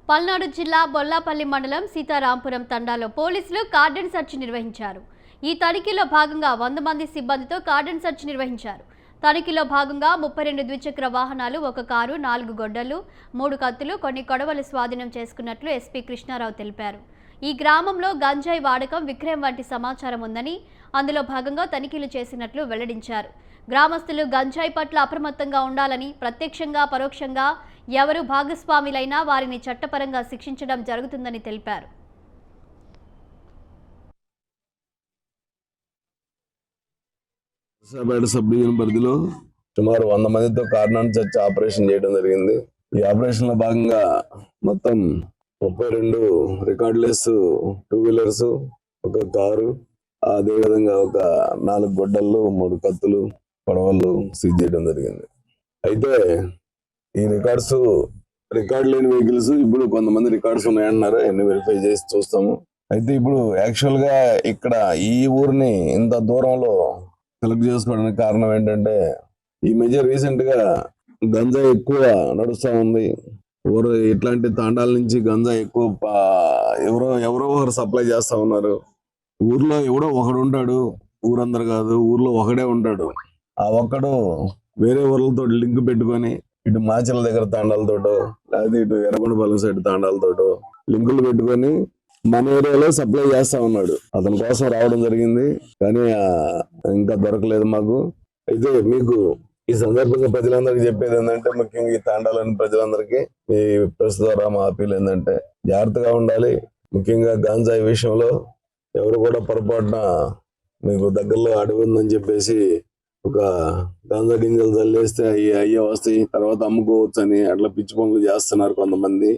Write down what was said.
పల్నాడు జిల్లా బొల్లాపల్లి మండలం సీతారాంపురం తండాలో పోలీసులు కార్డన్ సెర్చ్ నిర్వహించారు. ఈ తనిఖీలో భాగంగా 100 మంది సిబ్బందితో కార్డన్ సెర్చ్ నిర్వహించారు. తనిఖీలో భాగంగా 32 ద్విచక్ర వాహనాలు, 1 కారు, 4 గొడ్డలు, 3 కత్తులు, కొన్ని కొడవలు స్వాధీనం చేసుకున్నట్లు ఎస్పీ కృష్ణారావు తెలిపారు. ఈ గ్రామంలో గంజాయి వాడకం, విక్రయం వంటి సమాచారం ఉందని అందులో భాగంగా తనిఖీలు చేసినట్లు వెల్లడించారు. గ్రామస్తులు గంజాయి పట్ల అప్రమత్తంగా ఉండాలని, ప్రత్యక్షంగా పరోక్షంగా ఎవరు భాగస్వాములైనా వారిని చట్టపరంగా శిక్షించడం జరుగుతుందని తెలిపారు. సబ్ డివిజన్ పరిధిలో సుమారు 100 మందితో కార్డన్ సెర్చ్ ఆపరేషన్ చేయడం జరిగింది. ఈ ఆపరేషన్ లో భాగంగా మొత్తం 32 రికార్డులెస్ 2 వీలర్స్, 1 కారు, అదేవిధంగా ఒక 4 గొడ్డళ్ళు, 3 కత్తులు, పడవలు సీజ్ చేయడం జరిగింది. అయితే ఈ రికార్డు లేని వెహికల్స్ ఇప్పుడు కొంతమంది రికార్డ్స్ ఉన్నాయన్నారు, అన్ని వెరిఫై చేసి చూస్తాము. అయితే ఇప్పుడు యాక్చువల్ గా ఇక్కడ ఈ ఊరిని ఇంత దూరంలో సెలెక్ట్ చేసుకోవడానికి కారణం ఏంటంటే ఈ మధ్య రీసెంట్ గా గంజాయి ఎక్కువ నడుస్తూ ఉంది. ఇట్లాంటి తాండాల నుంచి గంజాయి ఎక్కువ ఎవరో ఒకరు సప్లై చేస్తా ఉన్నారు. ఊర్లో ఎవడో ఒకడు ఉంటాడు, ఊరందరు కాదు, ఊర్లో ఒకడే ఉంటాడు. ఆ ఒక్కడు వేరే ఊర్లతో లింక్ పెట్టుకొని ఇటు మాచల దగ్గర తాండాలతోటో లేకపోతే ఇటు ఎర్రగొండపాలెం సైడ్ తాండాలతోటో లింకులు పెట్టుకొని మన ఏరియాలో సప్లై చేస్తా ఉన్నాడు. అతని కోసం రావడం జరిగింది, కానీ ఇంకా దొరకలేదు మాకు. అయితే మీకు ఈ సందర్భంగా ప్రజలందరికీ చెప్పేది ఏంటంటే, ముఖ్యంగా ఈ తాండాలోని ప్రజలందరికీ ఈ ప్రెస్ ద్వారా మా అప్పీల్ ఏంటంటే జాగ్రత్తగా ఉండాలి. ముఖ్యంగా గాంజాయి విషయంలో ఎవరు కూడా పొరపాటున మీకు దగ్గరలో అడవి ఉందని చెప్పేసి ఒక గాంజా గింజలు చల్లేస్తే అయ్యే వస్తాయి, తర్వాత అమ్ముకోవచ్చు అని అట్లా పిచ్చి పనులు చేస్తున్నారు కొంతమంది.